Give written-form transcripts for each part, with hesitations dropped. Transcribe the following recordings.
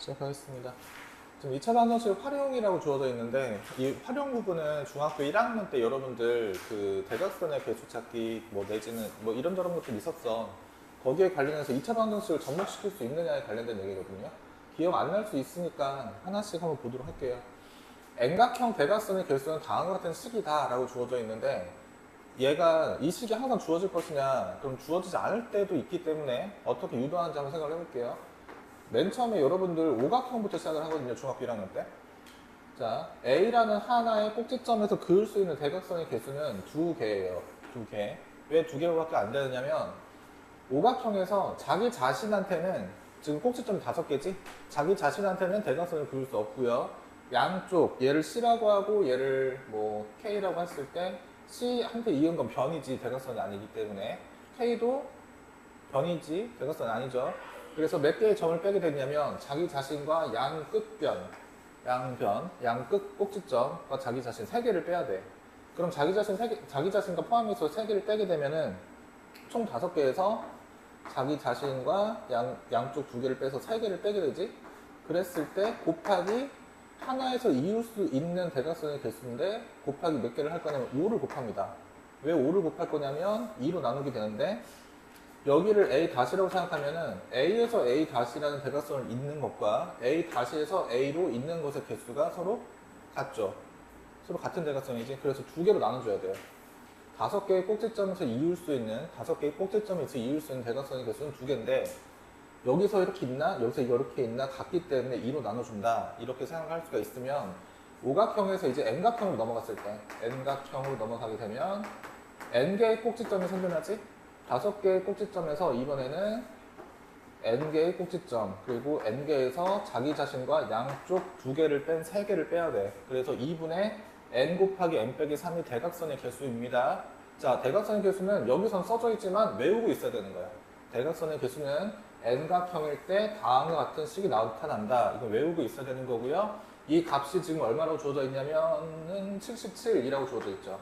시작하겠습니다. 지금 2차 방정식 활용이라고 주어져 있는데 이 활용 부분은 중학교 1학년 때 여러분들 그 대각선의 배수 찾기 뭐 내지는 뭐 이런저런 것들이 있었어. 거기에 관련해서 2차 방정식을 접목시킬 수 있느냐에 관련된 얘기거든요. 기억 안 날 수 있으니까 하나씩 한번 보도록 할게요. N각형 대각선의 개수는 다음과 같은 식이다 라고 주어져 있는데 얘가 이 식이 항상 주어질 것이냐, 그럼 주어지지 않을 때도 있기 때문에 어떻게 유도하는지 한번 생각을 해볼게요. 맨 처음에 여러분들 오각형부터 시작을 하거든요, 중학교 1학년 때. 자, A라는 하나의 꼭지점에서 그을 수 있는 대각선의 개수는 두 개예요. 두 개. 왜 두 개밖에 안 되느냐면 오각형에서 자기 자신한테는 지금 꼭지점이 5개지? 자기 자신한테는 대각선을 그을 수 없고요. 양쪽 얘를 C라고 하고 얘를 뭐 K라고 했을 때 C한테 이은 건 변이지 대각선이 아니기 때문에 K도 변이지 대각선이 아니죠. 그래서 몇 개의 점을 빼게 되냐면 자기 자신과 양 끝변, 양끝 꼭지점과 자기 자신 3개를 빼야 돼. 그럼 자기 자신과 포함해서 3개를 빼게 되면은 총 5개에서 자기 자신과 양쪽 2개를 빼서 3개를 빼게 되지? 그랬을 때 곱하기 하나에서 이을 수 있는 대각선의 개수인데 곱하기 몇 개를 할 거냐면 5를 곱합니다. 왜 5를 곱할 거냐면 2로 나누게 되는데 여기를 A-라고 생각하면은 A에서 A-라는 대각선을 잇는 것과 A-에서 A로 잇는 것의 개수가 서로 같죠. 서로 같은 대각선이지. 그래서 2개로 나눠줘야 돼요. 5개의 꼭지점에서 이을 수 있는, 5개의 꼭지점에서 이을 수 있는 대각선의 개수는 2개인데 여기서 이렇게 있나 여기서 이렇게 있나 같기 때문에 2로 나눠준다 이렇게 생각할 수가 있으면 오각형에서 이제 N각형으로 넘어갔을 때 N각형으로 넘어가게 되면 N개의 꼭지점이 생겨나지? 5개의 꼭지점에서 이번에는 N개의 꼭지점 그리고 N개에서 자기 자신과 양쪽 2개를 뺀 3개를 빼야 돼. 그래서 2분의 N 곱하기 N 빼기 3이 대각선의 개수입니다. 자, 대각선의 개수는 여기선 써져 있지만 외우고 있어야 되는 거야. 대각선의 개수는 N각형일 때 다음과 같은 식이 나타난다. 이거 외우고 있어야 되는 거고요. 이 값이 지금 얼마라고 주어져 있냐면은 77이라고 주어져 있죠.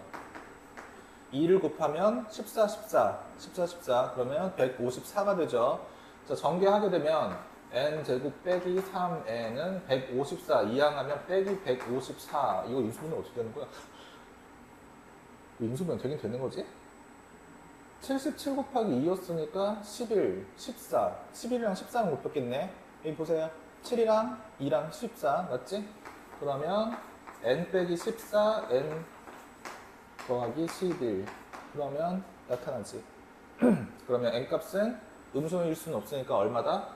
2를 곱하면 14 그러면 154가 되죠. 자, 전개하게 되면 n제곱 빼기 3n은 154 이항하면 빼기 154 이거 인수분해 어떻게 되는 거야? 인수분해 되긴 되는 거지? 77 곱하기 2였으니까 11, 14 11이랑 14는 못 뺐겠네. 여기 보세요. 7이랑 2랑 14 맞지? 그러면 n 빼기 14 n 더하기 11 그러면 나타나지. 그러면 n값은 음수일 수는 없으니까 얼마다?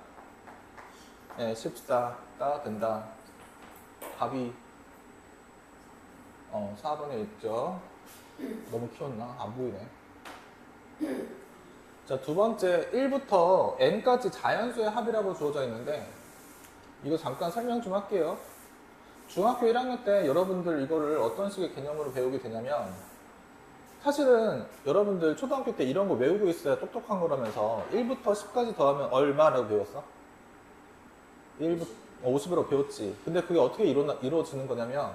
네, 14가 된다. 답이 4번에 있죠. 너무 키웠나? 안 보이네. 자, 두 번째 1부터 n까지 자연수의 합이라고 주어져 있는데 이거 잠깐 설명 좀 할게요. 중학교 1학년 때 여러분들 이거를 어떤 식의 개념으로 배우게 되냐면 사실은 여러분들 초등학교 때 이런 거 외우고 있어야 똑똑한 거라면서 1부터 10까지 더하면 얼마라고 배웠어? 1부터 50이라고 배웠지. 근데 그게 어떻게 이루어지는 거냐면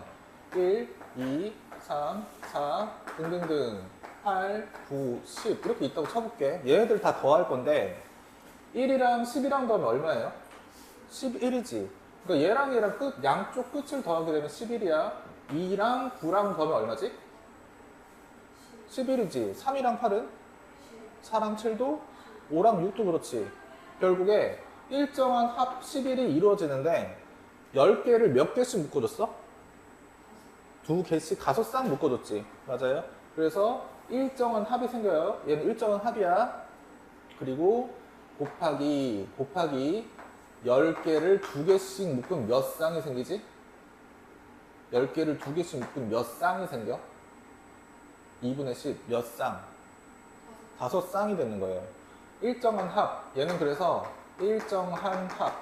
1, 2, 3, 4 등등등 8, 9, 10 이렇게 있다고 쳐볼게. 얘네들 다 더할 건데 1이랑 10이랑 더하면 얼마예요? 11이지. 그러니까 얘랑 양쪽 끝을 더하게 되면 11이야. 2랑 9랑 더하면 얼마지? 11이지. 3이랑 8은? 4랑 7도? 5랑 6도 그렇지. 결국에 일정한 합 11이 이루어지는데 10개를 몇 개씩 묶어줬어? 2개씩 5쌍 묶어줬지. 맞아요. 그래서 일정한 합이 생겨요. 얘는 일정한 합이야. 그리고 곱하기 10개를 2개씩 묶으면 몇 쌍이 생기지? 10개를 2개씩 묶으면 몇 쌍이 생겨? 2분의 10 몇 쌍? 5쌍이 되는 거예요. 일정한 합. 얘는 그래서 일정한 합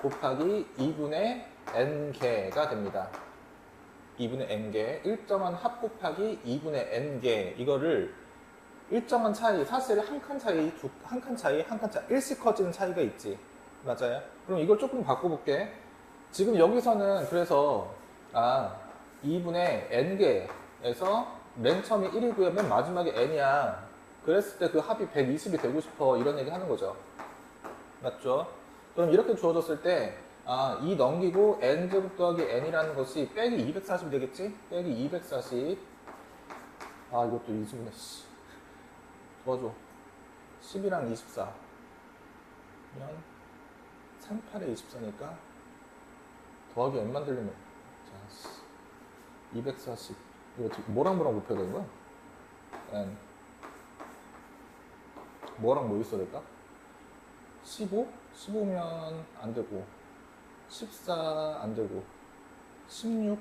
곱하기 2분의 n개가 됩니다. 2분의 n개. 일정한 합 곱하기 2분의 n개. 이거를 일정한 차이, 사실 한 칸 차이, 한 칸 차이, 일씩 커지는 차이가 있지. 맞아요? 그럼 이걸 조금 바꿔볼게. 지금 여기서는 그래서 2분의 n개에서 맨 처음에 1이고요. 맨 마지막에 n이야. 그랬을 때 그 합이 120이 되고 싶어. 이런 얘기 하는 거죠. 맞죠? 그럼 이렇게 주어졌을 때, 아, 이 넘기고 n제곱 더하기 n이라는 것이 빼기 240 되겠지? 빼기 240. 아, 이것도 이수분해, 씨. 도와줘. 10이랑 24. 면 38에 24니까 더하기 n 만들려면, 자, 240. 이거 뭐랑 뭐랑 곱해야 되는 거야? n. 뭐랑 뭐 있어야 될까? 15? 15면 안 되고, 14 안 되고, 16?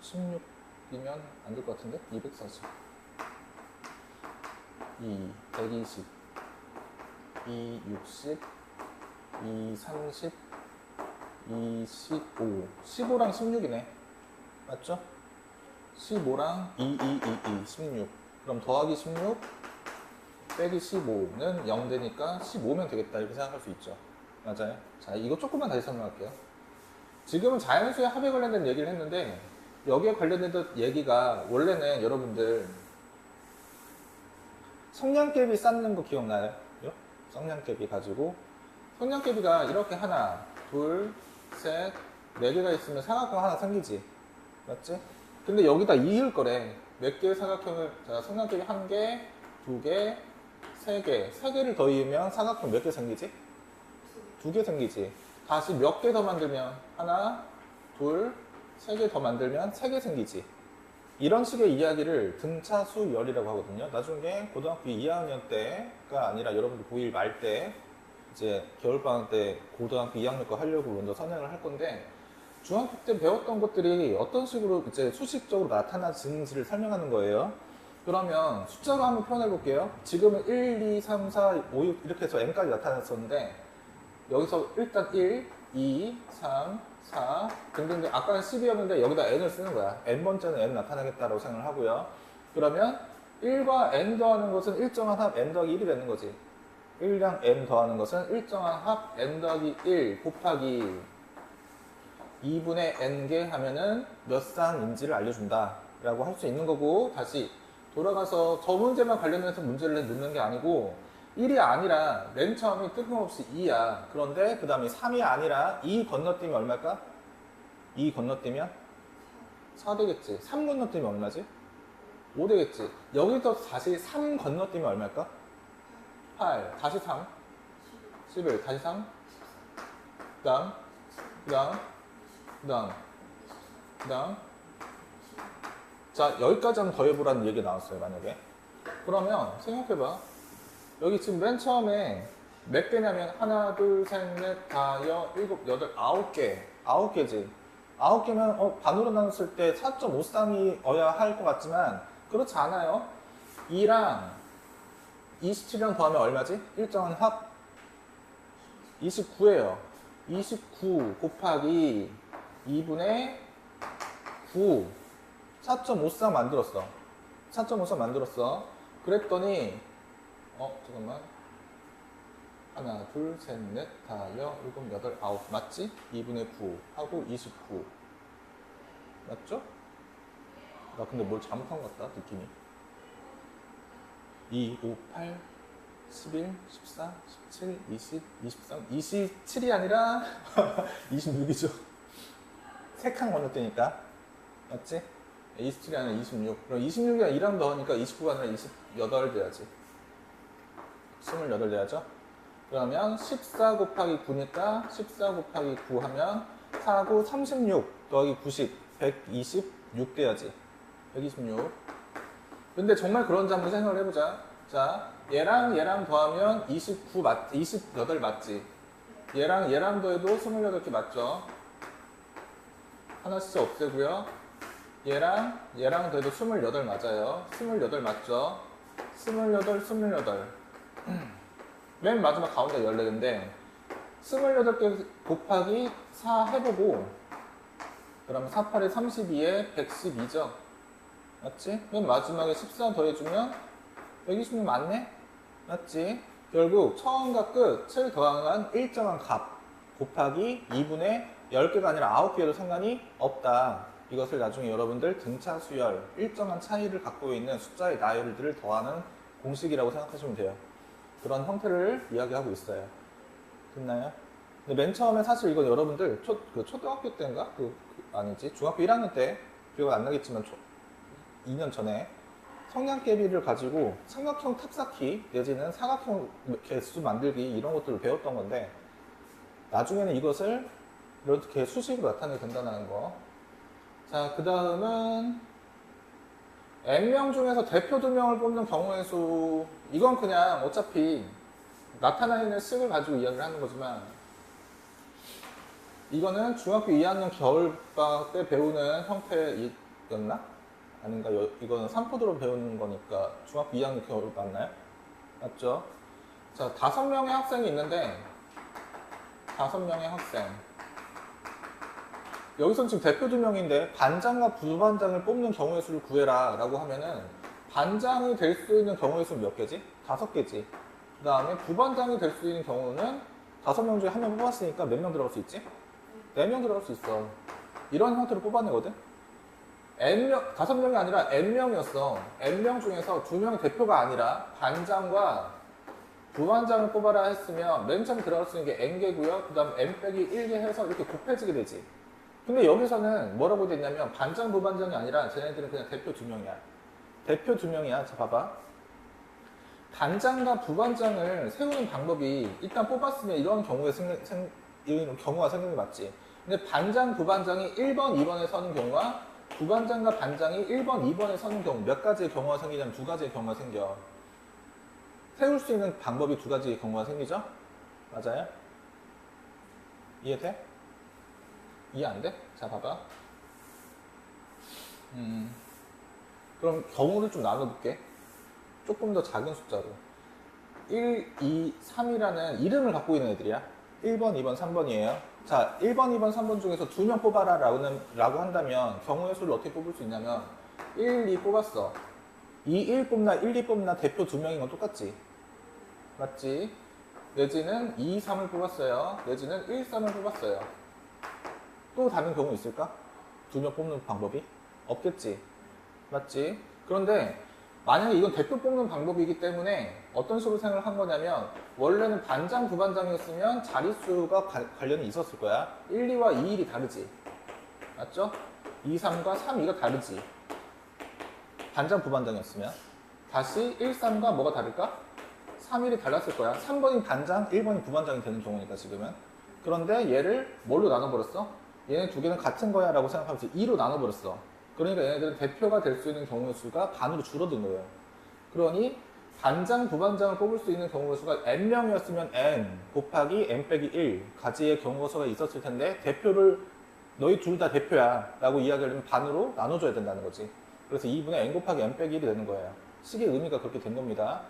16이면 안 될 것 같은데? 240. 120. 60. 30. 25. 15랑 16이네. 맞죠? 15랑 16. 그럼 더하기 16 빼기 15는 0 되니까 15면 되겠다 이렇게 생각할 수 있죠. 맞아요. 자, 이거 조금만 다시 설명할게요. 지금은 자연수의 합에 관련된 얘기를 했는데 여기에 관련된 얘기가 원래는 여러분들 성냥개비 쌓는 거 기억나요? 성냥개비 가지고 성냥개비가 이렇게 하나, 둘, 셋, 네 개가 있으면 사각형 하나 생기지. 맞지? 근데 여기다 이을 거래. 몇 개의 사각형을, 자, 성냥개비 한 개, 두 개, 세 개. 세 개를 더 이으면 사각형 몇 개 생기지? 두 개 생기지. 다시 몇 개 더 만들면 하나, 둘, 세 개 더 만들면 세 개 생기지. 이런 식의 이야기를 등차수열이라고 하거든요. 나중에 고등학교 2학년 때가 아니라 여러분들 고1 말 때 이제 겨울방학 때 고등학교 2학년 거 하려고 먼저 선행을 할 건데 중학교 때 배웠던 것들이 어떤 식으로 이제 수식적으로 나타나는지를 설명하는 거예요. 그러면 숫자로 한번 표현해 볼게요. 지금은 1, 2, 3, 4, 5, 6 이렇게 해서 n까지 나타났었는데 여기서 일단 1, 2, 3, 4 등등 아까는 10이었는데 여기다 n을 쓰는 거야. n번째는 n 나타나겠다라고 생각을 하고요. 그러면 1과 n 더하는 것은 일정한 합 n 더하기 1이 되는 거지. 1랑 n 더하는 것은 일정한 합 n 더하기 1 곱하기 2분의 n개 하면은 몇 쌍인지를 알려준다 라고 할 수 있는 거고, 다시 돌아가서 저 문제만 관련해서 문제를 넣는 게 아니고 1이 아니라 맨 처음이 뜬금없이 2야. 그런데 그 다음에 3이 아니라 2 건너뛰면 얼마일까? 2 건너뛰면 4 되겠지. 3 건너뛰면 얼마지? 5 되겠지. 여기서 다시 3 건너뛰면 얼마일까? 8. 다시 3. 11. 다시 3. 그 다음. 자, 여기까지 한번 더해보라는 얘기 나왔어요, 만약에. 그러면 생각해봐. 여기 지금 맨 처음에 몇 개냐면 하나, 둘, 셋, 넷, 다, 일곱, 여덟, 9개. 9개지. 9개면 반으로 나눴을 때 4.5쌍이어야 할 것 같지만 그렇지 않아요. 2랑 27이랑 더하면 얼마지? 일정한 합 29예요. 29 곱하기 2분의 9 4.5쌍 만들었어. 4.5쌍 만들었어. 그랬더니 잠깐만. 하나, 둘, 셋, 넷, 다, 일곱, 여덟, 아홉. 맞지? 2분의 9 하고 29. 맞죠? 나 근데 뭘 잘못한 것 같다, 느낌이. 2, 5, 8, 11, 14, 17, 20, 23, 27이 아니라 26이죠. 3칸 건너뛰니까. 맞지? 27이 아니라 26. 그럼 26이랑 2랑 더하니까 29가 아니라 28 돼야지. 28 돼야죠. 그러면 14 곱하기 9니까 14 곱하기 9 하면 4, 9, 36 더하기 90, 126 돼야지. 126. 근데 정말 그런지 한번 생각을 해보자. 자, 얘랑 더하면 28 맞지? 얘랑 더해도 28개 맞죠? 하나씩 없애고요. 얘랑 더해도 28 맞아요. 28 맞죠? 28. 맨 마지막 가운데 14개인데 28개 곱하기 4 해보고 그러면 4, 8에 32에 112죠? 맞지? 맨 마지막에 14 더해주면 126 맞네? 맞지? 결국 처음과 끝을 더한 일정한 값 곱하기 2분의 10개가 아니라 9개여도 상관이 없다. 이것을 나중에 여러분들 등차 수열, 일정한 차이를 갖고 있는 숫자의 나열들을 더하는 공식이라고 생각하시면 돼요. 그런 형태를 이야기하고 있어요. 됐나요? 근데 맨 처음에 사실 이건 여러분들 초등학교 때인가? 아니지. 중학교 1학년 때 기억 안 나겠지만 2년 전에 성냥개비를 가지고 삼각형 탑쌓기 내지는 사각형 개수 만들기 이런 것들을 배웠던 건데 나중에는 이것을 이렇게 수식으로 나타내게 된다는 거. 자, 그 다음은 N명 중에서 대표 2명을 뽑는 경우의 수. 이건 그냥 어차피 나타나는 식을 가지고 이야기를 하는 거지만 이거는 중학교 2학년 겨울방학 때 배우는 형태였나? 아닌가? 이거는 삼포도로 배우는 거니까 중학교 2학년 겨울 맞나요? 맞죠? 자, 5명의 학생이 있는데 5명의 학생. 여기선 지금 대표 2명인데 반장과 부반장을 뽑는 경우의 수를 구해라 라고 하면은 반장이 될 수 있는 경우의 수는 몇 개지? 5개지. 그 다음에 부반장이 될 수 있는 경우는 5명 중에 1명 뽑았으니까 몇 명 들어갈 수 있지? 4명 들어갈 수 있어. 이런 형태로 뽑아내거든? N명, 5명이 아니라 N명이었어. N명 중에서 2명의 대표가 아니라 반장과 부반장을 뽑아라 했으면 맨 처음에 들어갈 수 있는 게 N개고요. 그 다음 N 빼기 1개 해서 이렇게 곱해지게 되지. 근데 여기서는 뭐라고 됐냐면 반장, 부반장이 아니라 쟤네들은 그냥 대표 2명이야. 대표 2명이야. 자, 봐봐. 반장과 부반장을 세우는 방법이 일단 뽑았으면 이런 경우가 생기는 맞지. 근데 반장, 부반장이 1번, 2번에 서는 경우와 부반장과 반장이 1번, 2번에 서는 경우 몇 가지의 경우가 생기냐면 2가지의 경우가 생겨. 세울 수 있는 방법이 2가지의 경우가 생기죠? 맞아요? 이해돼? 이해 안 돼? 자, 봐봐. 그럼 경우를 좀 나눠볼게. 조금 더 작은 숫자로. 1, 2, 3이라는 이름을 갖고 있는 애들이야. 1번, 2번, 3번이에요. 자, 1번, 2번, 3번 중에서 2명 뽑아라 라고 한다면 경우의 수를 어떻게 뽑을 수 있냐면 1, 2 뽑았어. 2, 1 뽑나 1, 2 뽑나 대표 2명인 건 똑같지. 맞지? 내지는 2, 3을 뽑았어요. 내지는 1, 3을 뽑았어요. 또 다른 경우 있을까? 2명 뽑는 방법이? 없겠지. 맞지? 그런데 만약에 이건 대표 뽑는 방법이기 때문에 어떤 식으로 생각을 한 거냐면 원래는 반장, 부반장이었으면 자릿수가 관련이 있었을 거야. 1, 2와 2, 1이 다르지. 맞죠? 2, 3과 3, 2가 다르지. 반장, 부반장이었으면. 다시 1, 3과 뭐가 다를까? 3, 1이 달랐을 거야. 3번이 반장, 1번이 부반장이 되는 경우니까 지금은. 그런데 얘를 뭘로 나눠버렸어? 얘네 2개는 같은 거야 라고 생각하면서 2로 나눠버렸어. 그러니까 얘네들은 대표가 될 수 있는 경우의 수가 반으로 줄어든 거예요. 그러니 반장, 부반장을 뽑을 수 있는 경우의 수가 N명이었으면 N 곱하기 N 빼기 1 가지의 경우의 수가 있었을 텐데 대표를 너희 둘 다 대표야 라고 이야기를 하면 반으로 나눠줘야 된다는 거지. 그래서 2분의 N 곱하기 N 빼기 1이 되는 거예요. 식의 의미가 그렇게 된 겁니다.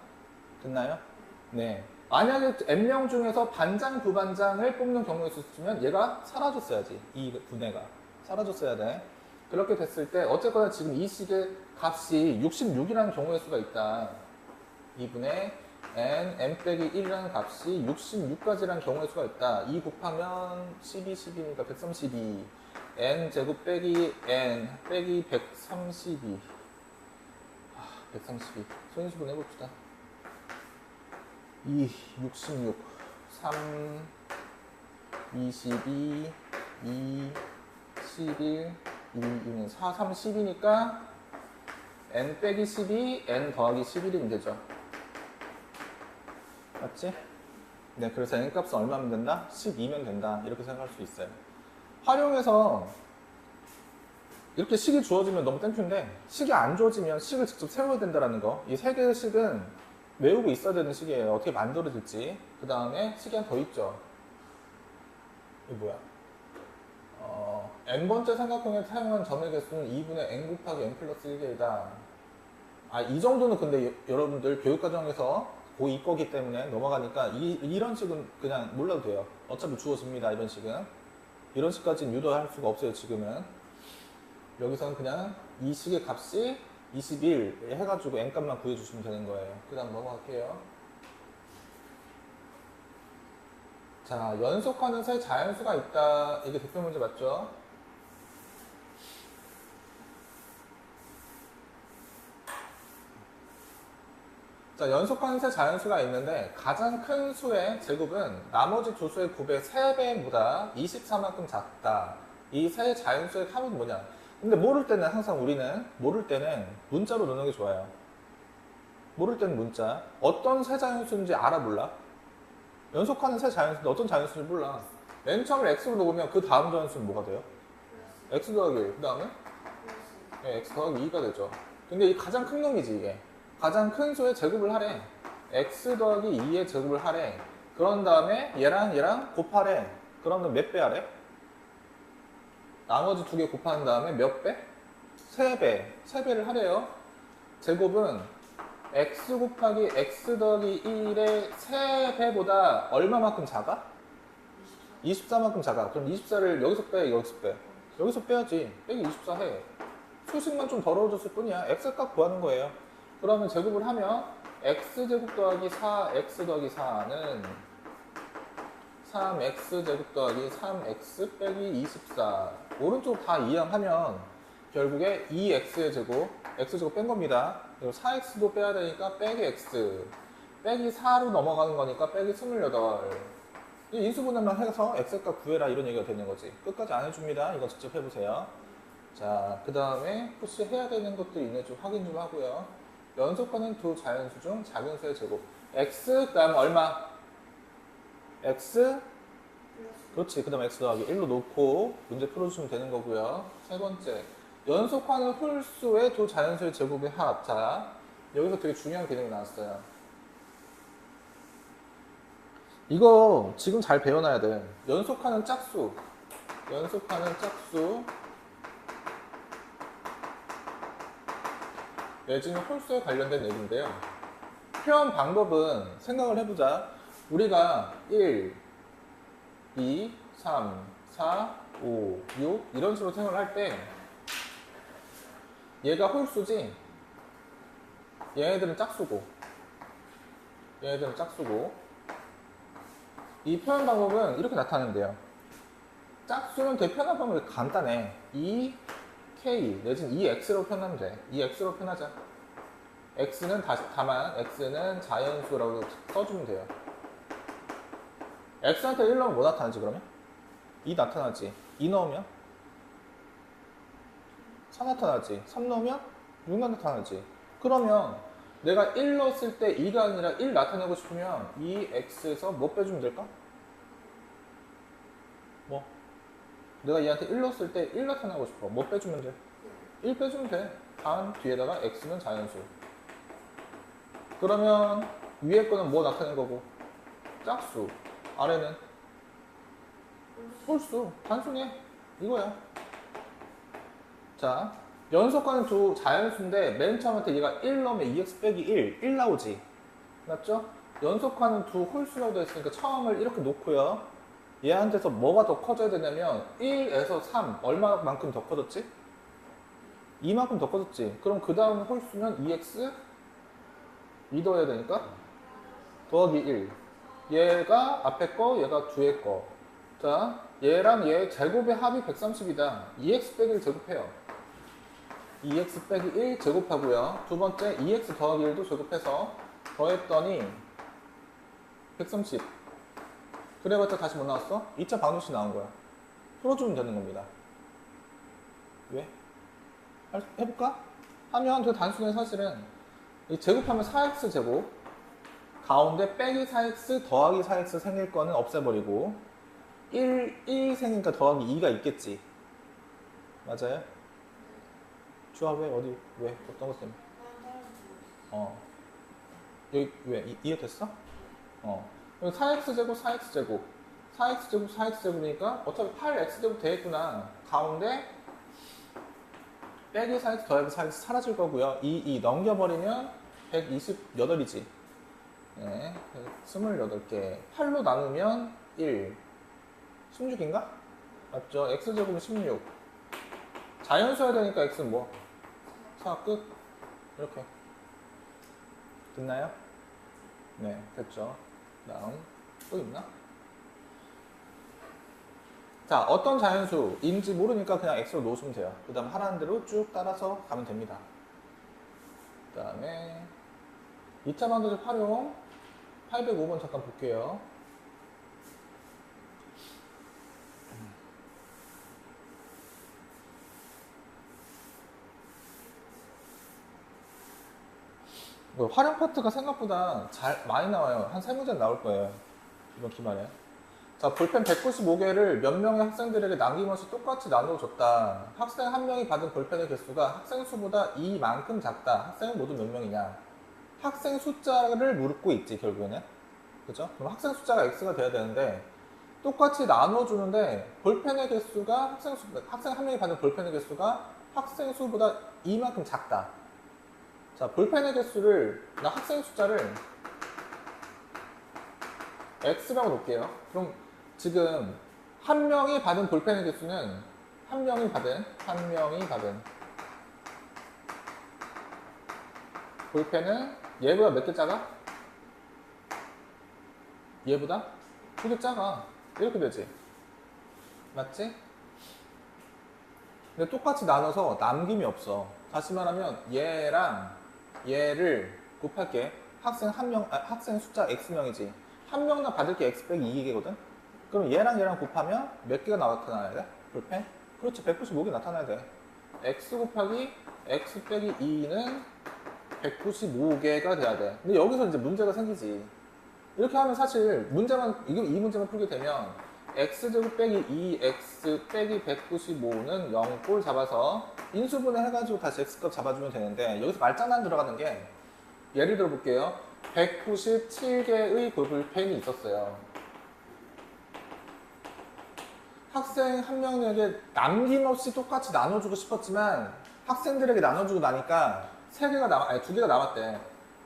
됐나요? 네. 만약에 N명 중에서 반장, 부반장을 뽑는 경우의 수였으면 얘가 사라졌어야지. 이 분해가. 사라졌어야 돼. 그렇게 됐을 때 어쨌거나 지금 이 식의 값이 66이라는 경우의 수가 있다. 2분의 n 빼기 1이라는 값이 66가지라는 경우의 수가 있다. 2 곱하면 12, 12니까 132. n 제곱 빼기 n 빼기 132. 132. 손수분 해봅시다. 2, 66, 3, 22, 2, 11, 2는 4, 3, 10이니까 n 빼기 12, n 더하기 11이면 되죠. 맞지? 네, 그래서 n 값은 얼마면 된다? 12면 된다. 이렇게 생각할 수 있어요. 활용해서 이렇게 식이 주어지면 너무 땡큐인데 식이 안 주어지면 식을 직접 세워야 된다는 거. 이 3개의 식은 외우고 있어야 되는 식이에요. 어떻게 만들어질지. 그 다음에 식이 하나 더 있죠. 이게 뭐야? n번째 삼각형에 사용한 점의 개수는 2분의 n 곱하기 n 플러스 1개이다. 이 정도는 근데 여러분들 교육과정에서 고2 거기 때문에 넘어가니까 이런 식은 그냥 몰라도 돼요. 어차피 주어집니다. 이런 식은. 이런 식까지는 유도할 수가 없어요. 지금은. 여기서는 그냥 이 식의 값이 21 해가지고 n 값만 구해주시면 되는 거예요. 그 다음 넘어갈게요. 자, 연속하는 세 자연수가 있다. 이게 대표 문제 맞죠? 자, 자, 연속하는 세 자연수가 있는데 가장 큰 수의 제곱은 나머지 두 수의 곱의 3배보다 24만큼 작다. 이 세 자연수의 합은 뭐냐? 근데 모를 때는 항상 우리는 모를 때는 문자로 넣는 게 좋아요. 모를 때는 문자. 어떤 세 자연수인지 알아 몰라? 연속하는 세 자연수인데 어떤 자연수인지 몰라. 맨 처음에 x로 놓으면 그 다음 자연수는 뭐가 돼요? x 더하기 1. 그 다음에? 네, x 더하기 2가 되죠. 근데 이 가장 큰 놈이지 이게. 가장 큰 수의 제곱을 하래. x 더하기 2의 제곱을 하래. 그런 다음에 얘랑 곱하래. 그러면 몇 배 하래? 나머지 두 개 곱한 다음에 몇 배? 3배. 3배를 하래요. 제곱은 x 곱하기 x 더하기 1의 3배보다 얼마만큼 작아? 24만큼 작아. 그럼 24를 여기서 빼, 여기서 빼. 여기서 빼야지. 빼기 24 해. 수식만 좀 더러워졌을 뿐이야. x값 구하는 거예요. 그러면 제곱을 하면 x제곱 더하기 4x 더하기 4는 3x제곱 더하기 3x 빼기 24. 오른쪽 다 이항하면 결국에 2x의 제곱, x제곱 뺀 겁니다. 그리고 4x도 빼야 되니까 빼기 x. 빼기 4로 넘어가는 거니까 빼기 28. 이 인수분해만 해서 x값 구해라 이런 얘기가 되는 거지. 끝까지 안 해줍니다. 이거 직접 해보세요. 자, 그 다음에 혹시 해야 되는 것들이 있는지 좀 확인 좀 하고요. 연속하는 두 자연수 중 작은 수의 제곱. x, 그 다음 얼마? x, 그렇지. 그 다음 x 더하기 1로 놓고 문제 풀어주시면 되는 거고요. 세 번째, 연속하는 홀수의 두 자연수의 제곱의 합. 자, 여기서 되게 중요한 개념이 나왔어요. 이거 지금 잘 배워놔야 돼. 연속하는 짝수. 연속하는 짝수. 내지는 홀수에 관련된 얘기인데요. 표현 방법은 생각을 해보자. 우리가 1, 2, 3, 4, 5, 6 이런 식으로 생각을 할 때 얘가 홀수지 얘네들은 짝수고 얘네들은 짝수고 이 표현 방법은 이렇게 나타낸대요. 짝수는 되게 표현한 방법이 간단해. 2k 내지는 2x로 표현하면 돼. 2x로 표현하자. x는 다만 x는 자연수라고 써주면 돼요. x한테 1 넣으면 뭐 나타나지 그러면? 2 나타나지. 2 넣으면? 4 나타나지. 3 넣으면? 6 나타나지. 그러면 내가 1 넣었을 때 2가 아니라 1 나타내고 싶으면 이 x에서 뭐 빼주면 될까? 뭐? 내가 얘한테 1 넣었을 때 1 나타내고 싶어. 뭐 빼주면 돼? 1 빼주면 돼. 단 뒤에다가 x는 자연수. 그러면 위에 거는 뭐 나타낸 거고? 짝수. 아래는? 홀수. 단순해. 이거야. 자, 연속하는 두 자연수인데 맨 처음부터 얘가 1 넣으면 2x 빼기 1 나오지. 맞죠? 연속하는 두 홀수라고 되어 있으니까 처음을 이렇게 놓고요. 얘한테서 뭐가 더 커져야 되냐면 1에서 3 얼마만큼 더 커졌지? 2만큼 더 커졌지. 그럼 그 다음 홀수는 2x 2 더해야 되니까 더하기 1. 얘가 앞에 거, 얘가 뒤에 거. 자, 얘랑 얘 제곱의 합이 130이다. 2x 빼기 1 제곱해요. 2x 빼기 1 제곱하고요. 두 번째 2x 더하기 1도 제곱해서 더했더니 130. 그래봤자 다시 뭐 나왔어? 2차 방정식 나온 거야. 풀어주면 되는 겁니다. 왜? 해볼까? 하면 되게 단순해 사실은. 이 제곱하면 4x 제곱. 가운데 빼기 4x 더하기 4x 생길 거는 없애버리고 1 생기니까 더하기 2가 있겠지. 맞아요? 주아 왜? 어디? 왜? 어떤 것 때문에? 여기 왜? 이해됐어? 여기 4x제곱 4x제곱 4x제곱 4x제곱이니까 어차피 8x제곱 되겠구나. 가운데 빼기 4x 더하기 4x 사라질 거고요. 2 넘겨버리면 128이지. 네, 28개. 8로 나누면 1. 16인가? 맞죠? x제곱은 16. 자연수여야 되니까 x는 뭐? 4 끝. 이렇게. 됐나요? 네, 됐죠. 다음. 또 있나? 자, 어떤 자연수인지 모르니까 그냥 x로 놓으시면 돼요. 그 다음 하라는 대로 쭉 따라서 가면 됩니다. 그 다음에 2차 방정식 활용 805번 잠깐 볼게요. 활용 파트가 생각보다 많이 나와요. 한 3문제 나올 거예요. 이번 기말에. 자, 볼펜 195개를 몇 명의 학생들에게 남김없이 똑같이 나눠줬다. 학생 한 명이 받은 볼펜의 개수가 학생 수보다 이만큼 작다. 학생은 모두 몇 명이냐? 학생 숫자를 묻고 있지, 결국에는. 그죠? 그럼 학생 숫자가 X가 돼야 되는데, 똑같이 나눠주는데, 볼펜의 개수가 학생 한 명이 받은 볼펜의 개수가 학생 수보다 이만큼 작다. 자, 볼펜의 개수를, 학생 숫자를 X라고 놓을게요. 그럼 지금 한 명이 받은 볼펜의 개수는 한 명이 받은 볼펜은 얘보다 몇 개 작아? 얘보다 2개 작아. 이렇게 되지. 맞지? 근데 똑같이 나눠서 남김이 없어. 다시 말하면 얘랑 얘를 곱할게. 학생 숫자 X명이지. 한 명당 받을 게 X 빼기 2개거든? 그럼 얘랑 곱하면 몇 개가 나타나야 돼? 볼펜? 그렇지, 195개 나타나야 돼. X 곱하기 X 빼기 2는 195개가 돼야 돼. 근데 여기서 이제 문제가 생기지. 이렇게 하면 사실 이 문제만 풀게 되면 X제곱 빼기 2X 빼기 195는 0꼴 잡아서 인수분해 해가지고 다시 X값 잡아주면 되는데, 여기서 말장난 들어가는 게, 예를 들어 볼게요. 197개의 볼펜이 있었어요. 학생 한 명에게 남김없이 똑같이 나눠주고 싶었지만 학생들에게 나눠주고 나니까 2개가 남았대.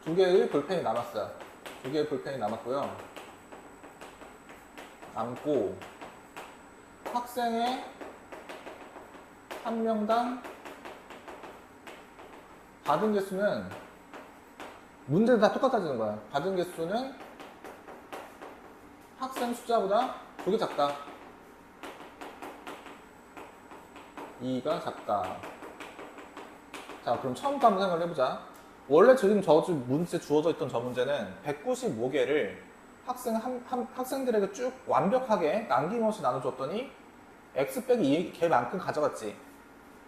2개의 볼펜이 남았어요. 2개의 볼펜이 남았고요. 남고 학생의 한 명당 받은 개수는 문제는 다 똑같아지는 거야. 받은 개수는 학생 숫자보다 2개 작다. 2가 작다. 자, 그럼 처음부터 한번 생각을 해보자. 원래 지금 문제 주어져 있던 저 문제는 195개를 학생들에게 쭉 완벽하게 남김없이 나눠줬더니 X 빼기 2개만큼 가져갔지.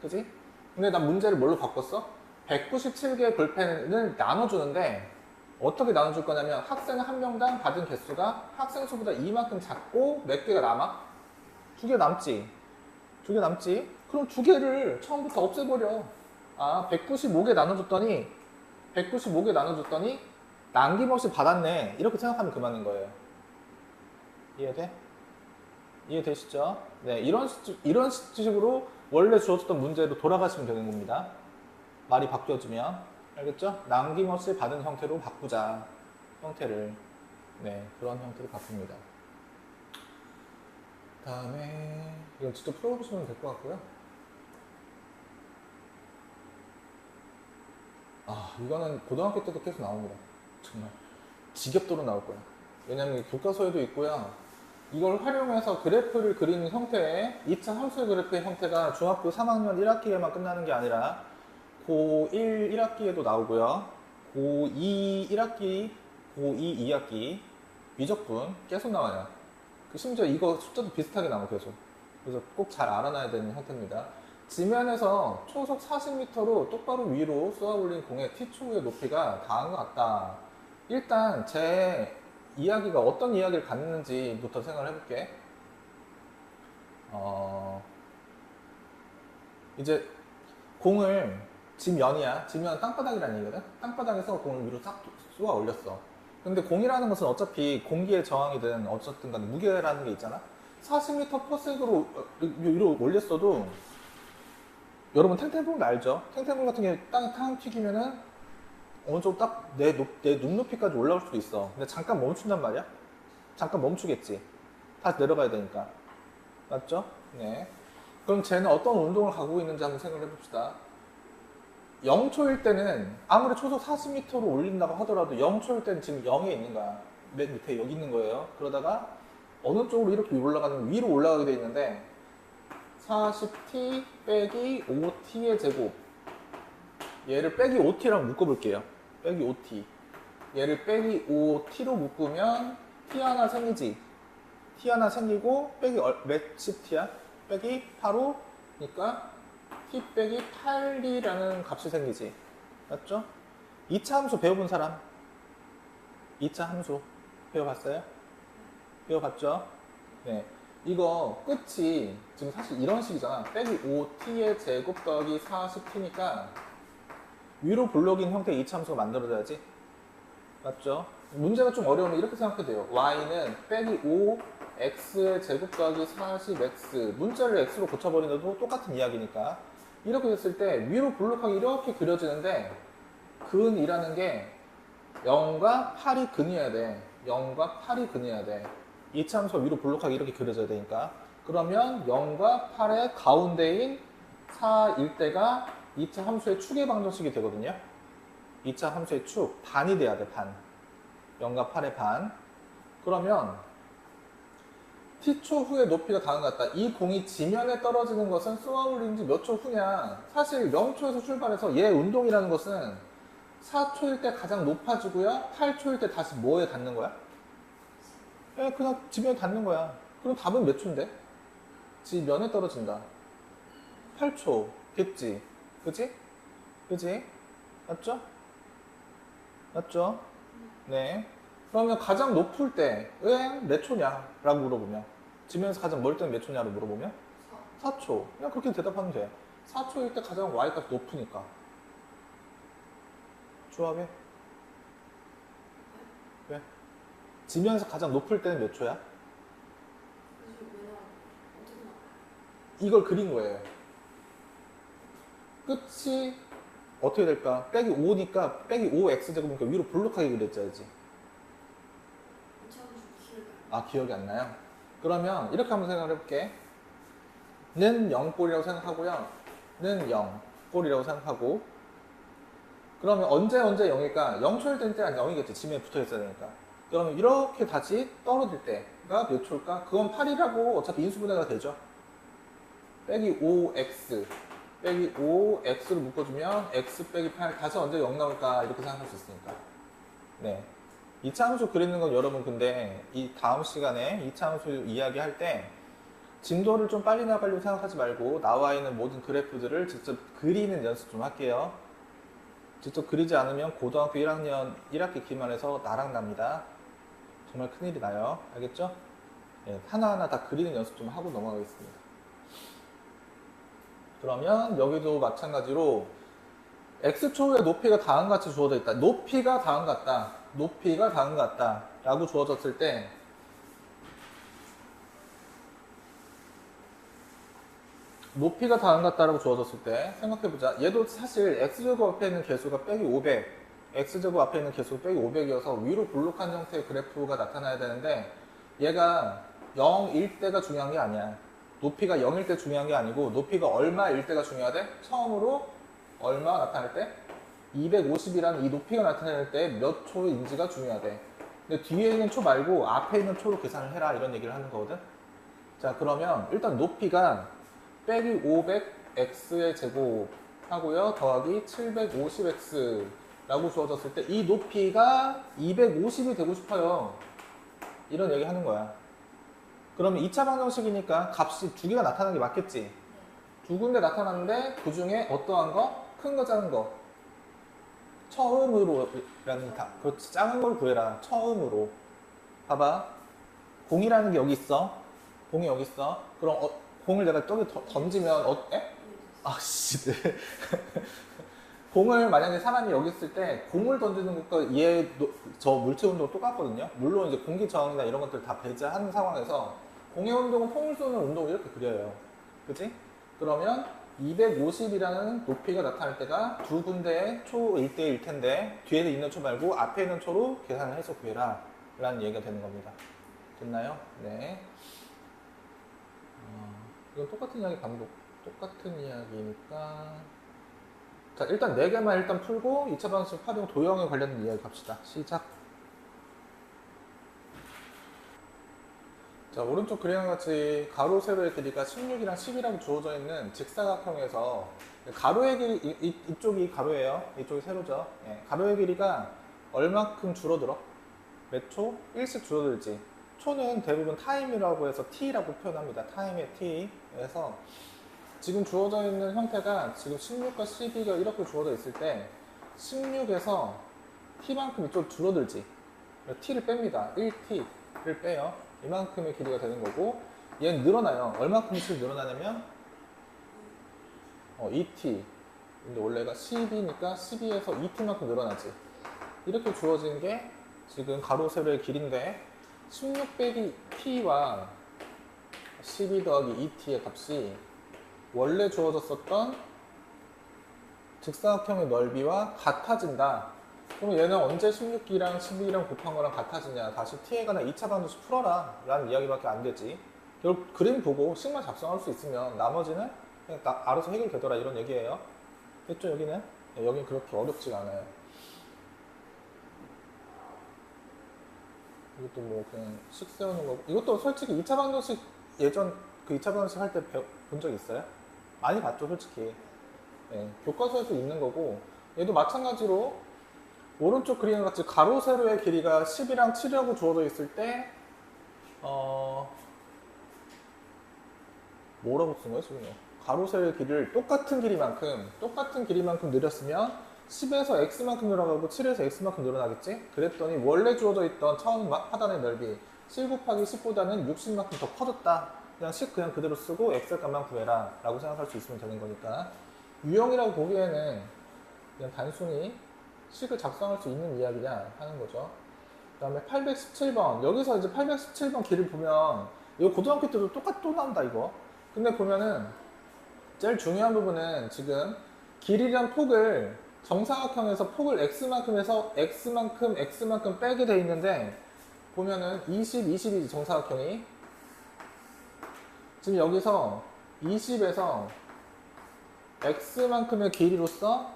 그지? 근데 난 문제를 뭘로 바꿨어? 197개의 볼펜을 나눠주는데 어떻게 나눠줄 거냐면 학생 한 명당 받은 개수가 학생 수보다 이만큼 작고 몇 개가 남아? 2개 남지. 2개 남지? 그럼 2개를 처음부터 없애버려. 195개 나눠줬더니 남김없이 받았네. 이렇게 생각하면 그만인 거예요. 이해돼? 이해되시죠? 네, 이런 식으로 원래 주어졌던 문제로 돌아가시면 되는 겁니다. 말이 바뀌어지면. 알겠죠? 남김없이 받은 형태로 바꾸자. 형태를. 네, 그런 형태로 바꿉니다. 다음에 이건 직접 풀어보시면 될 것 같고요. 이거는 고등학교 때도 계속 나옵니다. 정말 지겹도록 나올 거예요. 왜냐면 교과서에도 있고요. 이걸 활용해서 그래프를 그리는 형태의 2차 함수의 그래프의 형태가 중학교 3학년 1학기에만 끝나는 게 아니라 고1 1학기에도 나오고요. 고2 1학기, 고2 2학기 미적분 계속 나와요. 심지어 이거 숫자도 비슷하게 나와요, 계속. 그래서 꼭 잘 알아놔야 되는 형태입니다. 지면에서 초속 40m로 똑바로 위로 쏘아 올린 공의 T초의 높이가 다한 것 같다. 일단 제 이야기가 어떤 이야기를 갖는지부터 생각을 해볼게. 이제 공을 지면이야. 지면은 땅바닥이라는 얘기거든. 땅바닥에서 공을 위로 싹 쏘아 올렸어. 근데 공이라는 것은 어차피 공기의 저항이든 어쨌든 간에 무게라는 게 있잖아. 40m/s로 위로 올렸어도 여러분 탱탱볼 알죠? 탱탱볼 같은 게 땅에 탕 튀기면은 어느 정도 딱 내 눈높이까지 올라올 수도 있어. 근데 잠깐 멈춘단 말이야? 잠깐 멈추겠지. 다시 내려가야 되니까. 맞죠? 네. 그럼 쟤는 어떤 운동을 가고 있는지 한번 생각을 해봅시다. 0초일 때는 아무리 초속 40m로 올린다고 하더라도 0초일 때는 지금 0에 있는 거야. 맨 밑에 여기 있는 거예요. 그러다가 어느 쪽으로 이렇게 위로 올라가게 돼 있는데 40t 빼기 5t의 제곱, 얘를 빼기 5t랑 묶어볼게요. 빼기 5t. 얘를 빼기 5t로 묶으면 t 하나 생기지. t 하나 생기고 빼기 몇십 t야? 빼기 8호 니까 t 빼기 8이라는 값이 생기지. 맞죠? 2차 함수 배워본 사람? 2차 함수 배워봤어요? 배워봤죠? 네. 이거 끝이 지금 사실 이런 식이잖아. 빼기 5t의 제곱 더하기 40t니까 위로 블록인 형태의 2차 함수가 만들어져야지. 맞죠? 문제가 좀 어려우면 이렇게 생각해도 돼요. y는 빼기 5x의 제곱 더하기 40x 문자를 x로 고쳐버리는데도 똑같은 이야기니까 이렇게 됐을 때 위로 블록하기 이렇게 그려지는데 근이라는 게 0과 8이 근이어야 돼. 0과 8이 근이어야 돼. 2차 함수가 위로 블록하기 이렇게 그려져야 되니까 그러면 0과 8의 가운데인 4일 때가 2차 함수의 축의 방정식이 되거든요. 2차 함수의 축 반이 돼야 돼. 반. 0과 8의 반. 그러면 t초 후에 높이가 다음 같다. 이 공이 지면에 떨어지는 것은 쏘아올린 지 몇 초 후냐. 사실 0초에서 출발해서 얘 운동이라는 것은 4초일 때 가장 높아지고요. 8초일 때 다시 뭐에 닿는 거야? 예, 그냥 지면에 닿는 거야. 그럼 답은 몇 초인데? 지면에 떨어진다. 8초. 겠지? 그지? 그지? 맞죠? 맞죠? 네. 그러면 가장 높을 때 왜 몇 초냐? 라고 물어보면 지면에서 가장 멀 때는 몇 초냐로 물어보면 4초. 그냥 그렇게 대답하면 돼. 4초일 때 가장 y값이 높으니까. 조합해. 왜? 지면에서 가장 높을 때는 몇 초야? 이걸 그린 거예요. 끝이 어떻게 될까? 빼기 5니까 빼기 5x제곱이니까 위로 블록하게 그렸어야지. 아, 기억이 안 나요? 그러면 이렇게 한번 생각을 해볼게. 는 0꼴이라고 생각하고요. 는 0꼴이라고 생각하고 그러면 언제 0일까? 0초일 때는 0이겠지. 지면에 붙어 있어야 되니까. 그러면 이렇게 다시 떨어질 때가 몇 초일까? 그건 8이라고 어차피 인수분해가 되죠. 빼기 5x 빼기 5x를 묶어주면 x 빼기 8 다시 언제 0 나올까? 이렇게 생각할 수 있으니까. 네. 2차 함수 그리는 건 여러분 근데 이 다음 시간에 2차 함수 이야기할 때 진도를 좀 빨리 나가려고 생각하지 말고 나와 있는 모든 그래프들을 직접 그리는 연습 좀 할게요. 직접 그리지 않으면 고등학교 1학년 1학기 기말에서 나락 납니다. 정말 큰일이 나요. 알겠죠? 네, 하나하나 다 그리는 연습 좀 하고 넘어가겠습니다. 그러면 여기도 마찬가지로 x초의 높이가 다음 같이 주어져 있다. 높이가 다음 같다. 높이가 다음 같다. 라고 주어졌을 때 높이가 다음 같다라고 주어졌을 때 생각해보자. 얘도 사실 x제곱 앞에 있는 개수가 빼기 500 x제곱 앞에 있는 개수가 빼기 500이어서 위로 블록한 형태의 그래프가 나타나야 되는데 얘가 0일 때가 중요한 게 아니야. 높이가 0일 때 중요한 게 아니고 높이가 얼마일 때가 중요하대? 처음으로 얼마 나타날 때? 250이라는 이 높이가 나타날 때 몇 초인지가 중요하대. 근데 뒤에 있는 초 말고 앞에 있는 초로 계산을 해라 이런 얘기를 하는 거거든. 자, 그러면 일단 높이가 빼기 500x의 제곱 하고요. 더하기 750x 라고 주어졌을 때 이 높이가 250이 되고 싶어요. 이런 얘기 하는 거야. 그러면 2차 방정식이니까 값이 두 개가 나타나는 게 맞겠지? 두 군데 나타났는데 그 중에 어떠한 거? 큰 거, 작은 거? 처음으로 라는 그렇지. 작은 걸 구해라. 처음으로. 봐봐. 공이라는 게 여기 있어. 공이 여기 있어. 그럼 공을 내가 저기 던지면 에? 아씨. 네. 공을 만약에 사람이 여기 있을 때 공을 던지는 것과 저 물체 운동 똑같거든요. 물론 이제 공기 저항이나 이런 것들 다 배제하는 상황에서 공의 운동은 폼을 쏘는 운동을 이렇게 그려요. 그치? 그러면 250이라는 높이가 나타날 때가 두 군데의 초 1대1일 텐데 뒤에 있는 초 말고 앞에 있는 초로 계산을 해서 구해라 라는 얘기가 되는 겁니다. 됐나요? 네. 이건 똑같은 이야기 반복. 똑같은 이야기니까 자, 일단 4개만 일단 풀고 2차 방식 활용 도형에 관련된 이야기 갑시다. 시작. 자, 오른쪽 그림과 같이 가로 세로의 길이가 16이랑 10이라고 주어져 있는 직사각형에서 가로의 길이 이쪽이 가로예요. 이쪽이 세로죠. 예, 가로의 길이가 얼마큼 줄어들어? 몇 초? 1씩 줄어들지. 초는 대부분 타임이라고 해서 t라고 표현합니다. 타임의 t. 그래서 지금 주어져 있는 형태가 지금 16과 12가 이렇게 주어져 있을 때 16에서 t만큼 이쪽 줄어들지. t를 뺍니다. 1t를 빼요. 이만큼의 길이가 되는 거고 얘는 늘어나요. 얼마큼씩 늘어나냐면 2t. 근데 원래가 12니까 12에서 2t만큼 늘어나지. 이렇게 주어진 게 지금 가로 세로의 길인데 16 빼기 t와 12 더하기 2t의 값이 원래 주어졌었던 직사각형의 넓이와 같아진다. 그럼 얘는 언제 16기랑 12기랑 곱한 거랑 같아지냐? 다시 t에 관한 2차 방정식 풀어라 라는 이야기밖에 안 되지. 결국 그림 보고 식만 작성할 수 있으면 나머지는 그냥 알아서 해결되더라 이런 얘기예요. 됐죠 여기는? 네, 여기는 그렇게 어렵지가 않아요. 이것도 뭐 그냥 식 세우는 거고 이것도 솔직히 2차 방정식 예전 그 2차 방정식 할 때 본 적 있어요? 많이 봤죠 솔직히. 네, 교과서에서 있는 거고 얘도 마찬가지로 오른쪽 그림과 같이 가로 세로의 길이가 10이랑 7이라고 주어져 있을 때 뭐라고 쓴 거야 지금? 가로 세로의 길이를 똑같은 길이만큼 늘렸으면 10에서 x만큼 늘어가고 7에서 x만큼 늘어나겠지? 그랬더니 원래 주어져 있던 처음 하단의 넓이 7 곱하기 10보다는 60만큼 더 커졌다. 그냥 10 그냥 그대로 쓰고 x의 값만 구해라 라고 생각할 수 있으면 되는 거니까 유형이라고 보기에는 그냥 단순히 식을 작성할 수 있는 이야기냐 하는 거죠. 그 다음에 817번 여기서 이제 817번 길을 보면 이거 고등학교 때도 또 나온다 이거. 근데 보면은 제일 중요한 부분은 지금 길이랑 폭을 정사각형에서 폭을 x만큼 해서 x만큼 빼게 돼 있는데 보면은 20, 20이지 정사각형이. 지금 여기서 20에서 x만큼의 길이로서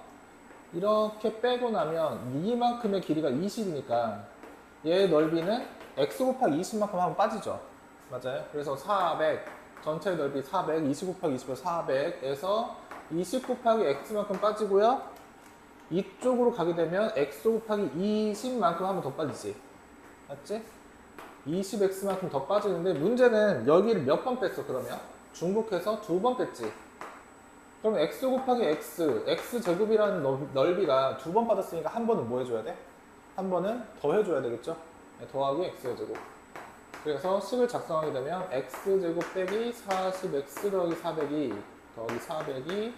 이렇게 빼고 나면 이만큼의 길이가 20이니까 얘의 넓이는 x 곱하기 20만큼 하면 빠지죠. 맞아요. 그래서 400 전체 넓이 400 20 곱하기 20은 400에서 20 곱하기 x만큼 빠지고요. 이쪽으로 가게 되면 x 곱하기 20만큼 하면 더 빠지지. 맞지? 20x만큼 더 빠지는데 문제는 여기를 몇 번 뺐어 그러면? 중복해서 2번 뺐지. 그럼 x 곱하기 x 제곱이라는 넓이가 2번 빠졌으니까 한 번은 뭐 해줘야 돼? 한 번은 더 해줘야 되겠죠? 더하기 x의 제곱. 그래서 식을 작성하게 되면 x제곱 빼기 40x 더하기 400이 더하기 400이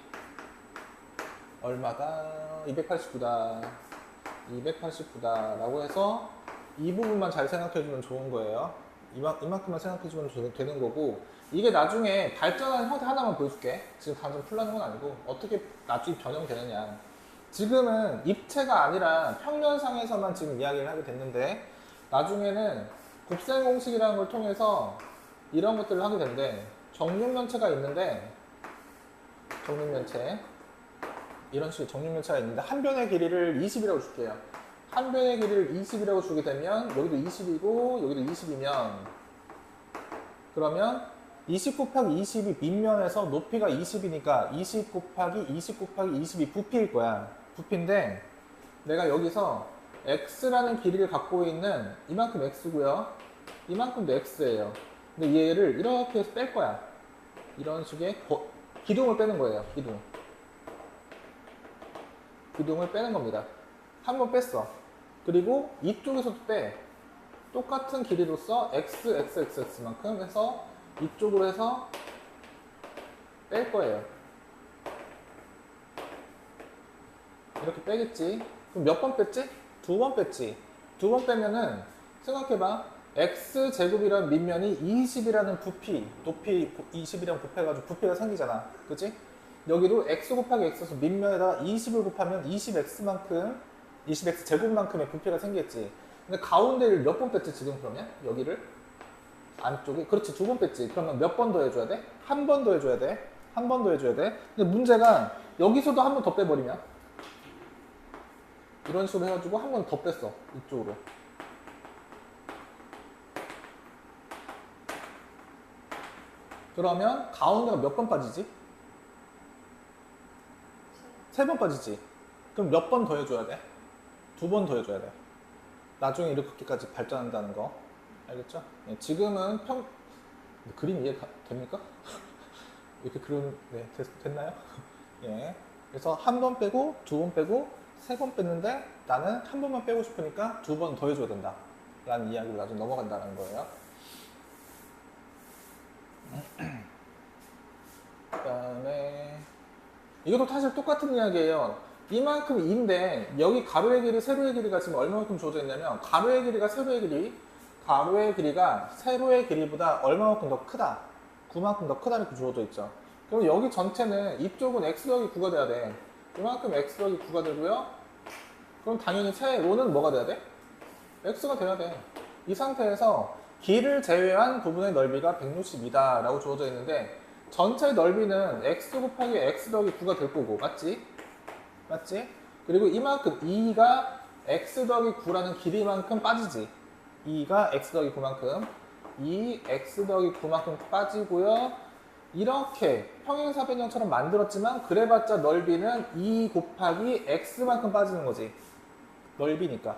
얼마다? 289다. 289다 라고 해서 이 부분만 잘 생각해주면 좋은 거예요. 이만큼만 생각해주면 되는 거고 이게 나중에 발전하는 형태 하나만 보여줄게. 지금 당장 풀라는 건 아니고 어떻게 나중에 변형되느냐. 지금은 입체가 아니라 평면상에서만 지금 이야기를 하게 됐는데 나중에는 곱셈 공식이라는 걸 통해서 이런 것들을 하게 된대. 정육면체가 있는데 정육면체 이런 식의 정육면체가 있는데 한 변의 길이를 20이라고 줄게요. 한 변의 길이를 20이라고 주게 되면 여기도 20이고 여기도 20이면 그러면 20 곱하기 20이 밑면에서 높이가 20이니까 20 곱하기 20 곱하기 20이 부피일 거야. 부피인데 내가 여기서 x라는 길이를 갖고 있는 이만큼 x고요. 이만큼도 x예요. 근데 얘를 이렇게 해서 뺄 거야. 이런 식의 기둥을 빼는 거예요. 기둥을 빼는 겁니다. 한 번 뺐어. 그리고 이쪽에서도 빼. 똑같은 길이로서 x만큼 해서 이쪽으로 해서 뺄 거예요. 이렇게 빼겠지. 그럼 몇 번 뺐지? 2번 뺐지. 2번 빼면은 생각해봐. x제곱이라는 밑면이 20이라는 부피, 높이 20이랑 곱해가지고 부피가 생기잖아. 그치? 여기도 x 곱하기 x에서 밑면에다가 20을 곱하면 20x만큼 20x 제곱만큼의 부피가 생기겠지. 근데 가운데를 몇 번 뺐지 지금 그러면? 여기를? 안쪽에? 그렇지 2번 뺐지. 그러면 몇 번 더 해줘야 돼? 한 번 더 해줘야 돼. 한 번 더 해줘야 돼. 근데 문제가 여기서도 한 번 더 빼버리면 이런 식으로 해가지고 한 번 더 뺐어. 이쪽으로. 그러면 가운데가 몇 번 빠지지? 3번 빠지지. 그럼 몇 번 더 해줘야 돼? 2번 더 해줘야 돼. 나중에 이렇게까지 발전한다는 거. 알겠죠? 네, 지금은 그림 이해 됩니까? 이렇게 그런, 네, 됐나요? 예. 그래서 한 번 빼고, 두 번 빼고, 세 번 뺐는데 나는 한 번만 빼고 싶으니까 두 번 더 해줘야 된다. 라는 이야기로 나중에 넘어간다는 거예요. 그 다음에, 이것도 사실 똑같은 이야기예요. 이만큼 2인데, 여기 가로의 길이, 세로의 길이가 지금 얼마만큼 주어져 있냐면, 가로의 길이가 세로의 길이보다 얼마만큼 더 크다. 9만큼 더 크다 이렇게 주어져 있죠. 그럼 여기 전체는 이쪽은 x 더하기 9가 돼야 돼. 이만큼 x 더하기 9가 되고요. 그럼 당연히 세로는 뭐가 돼야 돼? x가 돼야 돼. 이 상태에서 길을 제외한 부분의 넓이가 160이다 라고 주어져 있는데 전체 넓이는 x 곱하기 x 더하기 9가 될 거고 맞지? 맞지? 그리고 이만큼 2가 x 더하기 9라는 길이만큼 빠지지. 2가 x 더하기 9만큼 2x 더하기 9만큼 빠지고요. 이렇게 평행사변형처럼 만들었지만 그래봤자 넓이는 2 곱하기 x만큼 빠지는 거지. 넓이니까.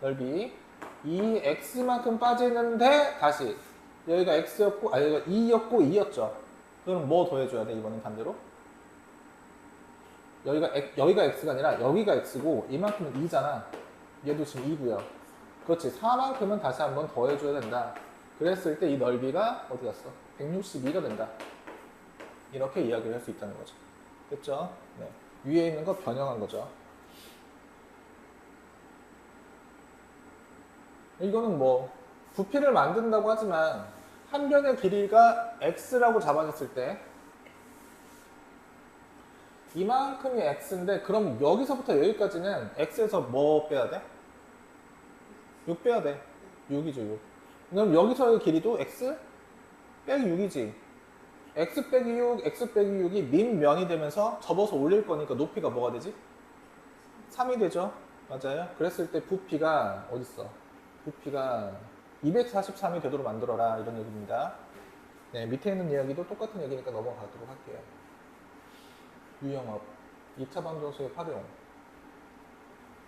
넓이 2x만큼 빠지는데 다시 여기가 x였고 여기가 2였고 2였죠. 그럼 뭐 더해줘야 돼 이번엔 반대로? 여기가 x가 아니라 여기가 x고 이만큼은 2잖아. 얘도 지금 2고요. 그렇지. 4만큼은 다시 한번 더해줘야 된다. 그랬을 때 이 넓이가 어디 갔어? 162가 된다. 이렇게 이야기를 할 수 있다는 거죠. 됐죠? 네. 위에 있는 거 변형한 거죠. 이거는 뭐 부피를 만든다고 하지만 한 변의 길이가 x라고 잡아냈을 때 이만큼이 x인데 그럼 여기서부터 여기까지는 x에서 뭐 빼야 돼? 6 빼야 돼. 6이죠 6. 그럼 여기서의 길이도 x 빼기 6이지. x 빼기 6, x 빼기 6이 밑면이 되면서 접어서 올릴 거니까 높이가 뭐가 되지? 3이 되죠. 맞아요. 그랬을 때 부피가 어딨어? 부피가 243이 되도록 만들어라 이런 얘기입니다. 네, 밑에 있는 이야기도 똑같은 얘기니까 넘어가도록 할게요. 유형업, 2차 방정식의 활용.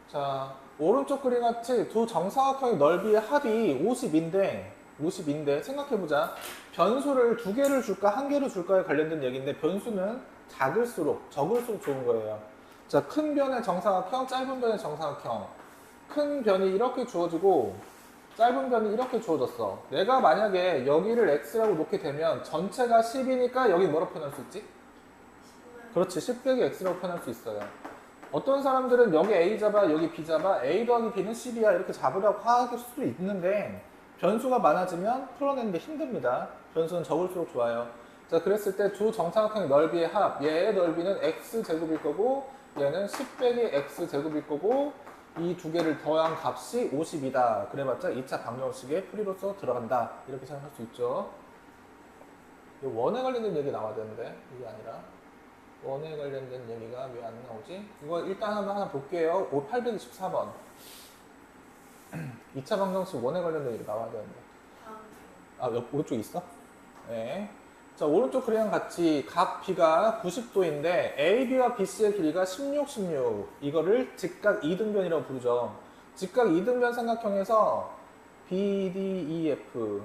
자, 오른쪽 그림 같이 두 정사각형의 넓이의 합이 50인데 생각해보자. 변수를 두 개를 줄까 한 개를 줄까에 관련된 얘기인데 변수는 적을수록 좋은 거예요. 자, 큰 변의 정사각형, 짧은 변의 정사각형. 큰 변이 이렇게 주어지고 짧은 변이 이렇게 주어졌어. 내가 만약에 여기를 x라고 놓게 되면 전체가 10이니까 여기 뭐라고 표현할 수 있지? 그렇지, 10 빼기 x라고 표현할 수 있어요. 어떤 사람들은 여기 a 잡아 여기 b 잡아 a 더하기 b는 10이야 이렇게 잡으라고 할 수도 있는데 변수가 많아지면 풀어내는 게 힘듭니다. 변수는 적을수록 좋아요. 자, 그랬을 때 두 정사각형의 넓이의 합, 얘의 넓이는 x제곱일 거고 얘는 10 빼기 x제곱일 거고 이 두 개를 더한 값이 50이다. 그래봤자 2차 방정식의 풀이로서 들어간다. 이렇게 생각할 수 있죠. 원에 관련된 얘기 나와야 되는데 이게 아니라 원에 관련된 얘기가 왜 안 나오지? 이거 일단 하나 볼게요. 824번 2차 방정식 원에 관련된 얘기 나와야 되는데 오른쪽 있어? 네. 자, 오른쪽 그림과 같이 각 B가 90도인데 AB와 BC의 길이가 16, 16 이거를 직각 이등변이라고 부르죠. 직각 이등변 삼각형에서 BDEF가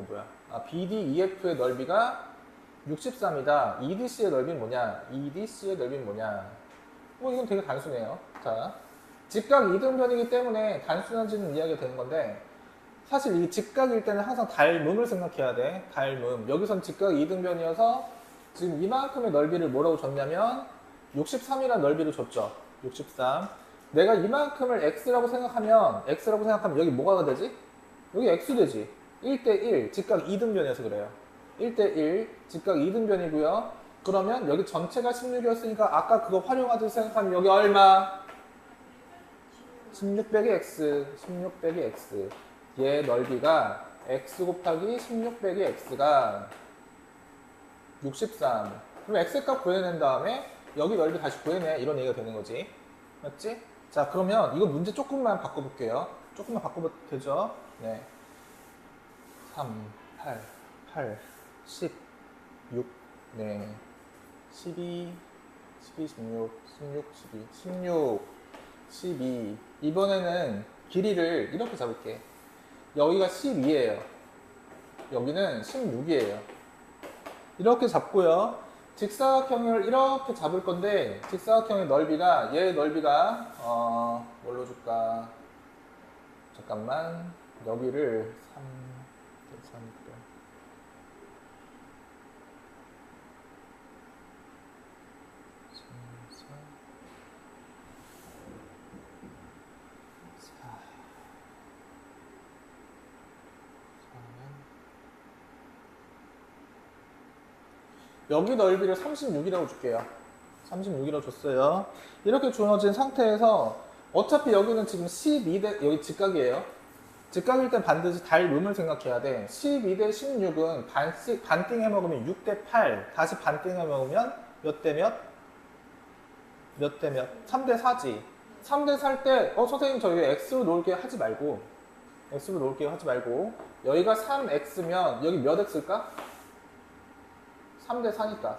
뭐야? BDEF의 넓이가 63이다. EDC의 넓이는 뭐냐? EDC의 넓이는 뭐냐? 뭐 이건 되게 단순해요. 자, 직각 이등변이기 때문에 단순해지는 이야기가 되는 건데 사실 이 직각일 때는 항상 닮음을 생각해야 돼. 닮음. 여기선 직각 이등변이어서 지금 이만큼의 넓이를 뭐라고 줬냐면 63이라는 넓이를 줬죠. 63. 내가 이만큼을 x라고 생각하면 여기 뭐가 되지? 여기 x 되지. 1대1 직각 이등변이어서 그래요. 1대1 직각 이등변이고요. 그러면 여기 전체가 16이었으니까 아까 그거 활용하듯이 생각하면 여기 얼마? 16 빼기 x. 16 빼기 x. 얘 넓이가 x 곱하기 16 빼기 x가 63. 그럼 x값 구해낸 다음에 여기 넓이 다시 구해내. 이런 얘기가 되는 거지. 맞지? 자, 그러면 이거 문제 조금만 바꿔볼게요. 조금만 바꿔봐도 되죠? 네. 3, 8, 10, 6, 네. 12, 16, 16, 12, 16, 12. 이번에는 길이를 이렇게 잡을게. 여기가 12예요. 여기는 16이에요. 이렇게 잡고요. 직사각형을 이렇게 잡을 건데 직사각형의 넓이가 얘 넓이가 뭘로 줄까? 잠깐만. 여기를 3 3 여기 넓이를 36이라고 줄게요. 36이라고 줬어요. 이렇게 주어진 상태에서 어차피 여기는 지금 12대 여기 직각이에요. 직각일 땐 반드시 달 룸을 생각해야 돼. 12대 16은 반띵 해먹으면 6대 8. 다시 반띵 해먹으면 몇 대 몇? 몇 대 몇? 3대 4지. 3대 4일 때 선생님 저희 x로 놓을게요 하지 말고 x로 놓을게요 하지 말고 여기가 3x면 여기 몇 x일까? 3대 4니까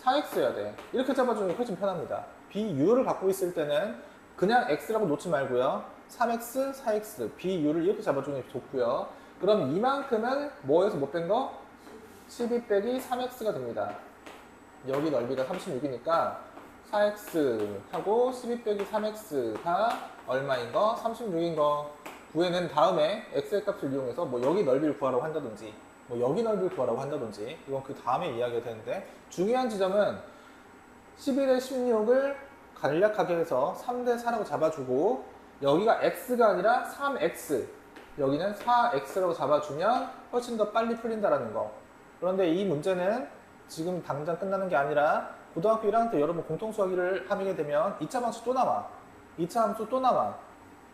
4x여야 돼. 이렇게 잡아주는 게 훨씬 편합니다. 비율을 갖고 있을 때는 그냥 x라고 놓지 말고요. 3x, 4x, 비율을 이렇게 잡아주는 게 좋고요. 그럼 이만큼은 뭐에서 못 뺀 거? 12 빼기 3x가 됩니다. 여기 넓이가 36이니까 4x 하고 12 빼기 3x가 얼마인 거? 36인 거. 구해낸 다음에 x의 값을 이용해서 뭐 여기 넓이를 구하라고 한다든지 뭐 여기 넓이를 구하라고 한다든지 이건 그 다음에 이야기가 되는데 중요한 지점은 11대 16을 간략하게 해서 3대 4라고 잡아주고 여기가 x가 아니라 3x 여기는 4x라고 잡아주면 훨씬 더 빨리 풀린다라는 거. 그런데 이 문제는 지금 당장 끝나는 게 아니라 고등학교 1학년 때 여러분 공통수학을 하게 되면 2차 방식 또 나와. 2차 함수 또 나와.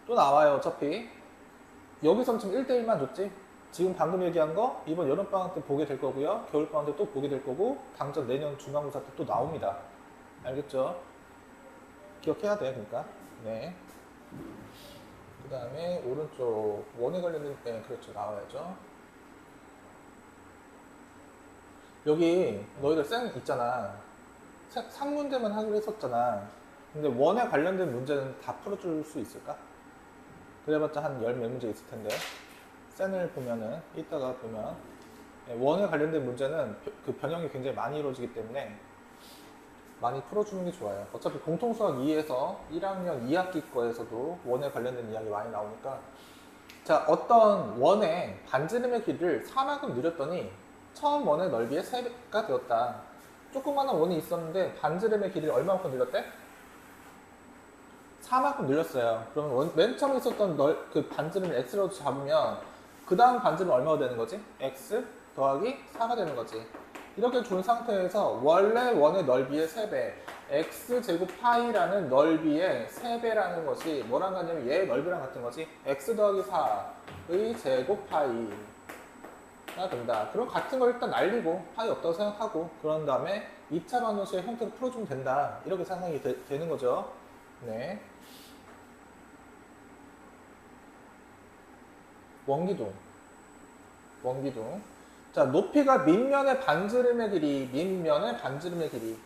또 나와요 어차피. 여기선 지금 1대1만 줬지. 지금 방금 얘기한 거 이번 여름방학 때 보게 될 거고요. 겨울방학 때 또 보게 될 거고 당장 내년 중간고사 때 또 나옵니다. 알겠죠? 기억해야 돼 그러니까. 네. 그 다음에 오른쪽 원에 관련된 그렇죠 나와야죠. 여기 너희들 쌤 있잖아. 상문제만 하기로 했었잖아. 근데 원에 관련된 문제는 다 풀어줄 수 있을까? 그래봤자 한 10몇 문제 있을 텐데 쌤을 보면은 이따가 보면 원에 관련된 문제는 그 변형이 굉장히 많이 이루어지기 때문에 많이 풀어주는 게 좋아요. 어차피 공통수학 2에서 1학년 2학기 거에서도 원에 관련된 이야기 많이 나오니까. 자, 어떤 원의 반지름의 길이를 4만큼 늘렸더니 처음 원의 넓이의 3배가 되었다. 조그마한 원이 있었는데 반지름의 길이를 얼마만큼 늘렸대? 4만큼 늘렸어요. 그러면 맨 처음에 있었던 그 반지름을 x로 잡으면 그 다음 반지름은 얼마가 되는 거지? x 더하기 4가 되는 거지. 이렇게 준 상태에서 원래 원의 넓이의 3배 x제곱 파이라는 넓이의 3배라는 것이 뭐랑 같냐면 얘의 넓이랑 같은 거지. x 더하기 4의 제곱 파이가 된다. 그럼 같은 걸 일단 날리고 파이 없다고 생각하고 그런 다음에 2차 방정식의 형태로 풀어주면 된다. 이렇게 생각이 되는 거죠. 네. 원기둥. 자, 높이가 밑면의 반지름의 길이, 밑면의 반지름의 길이.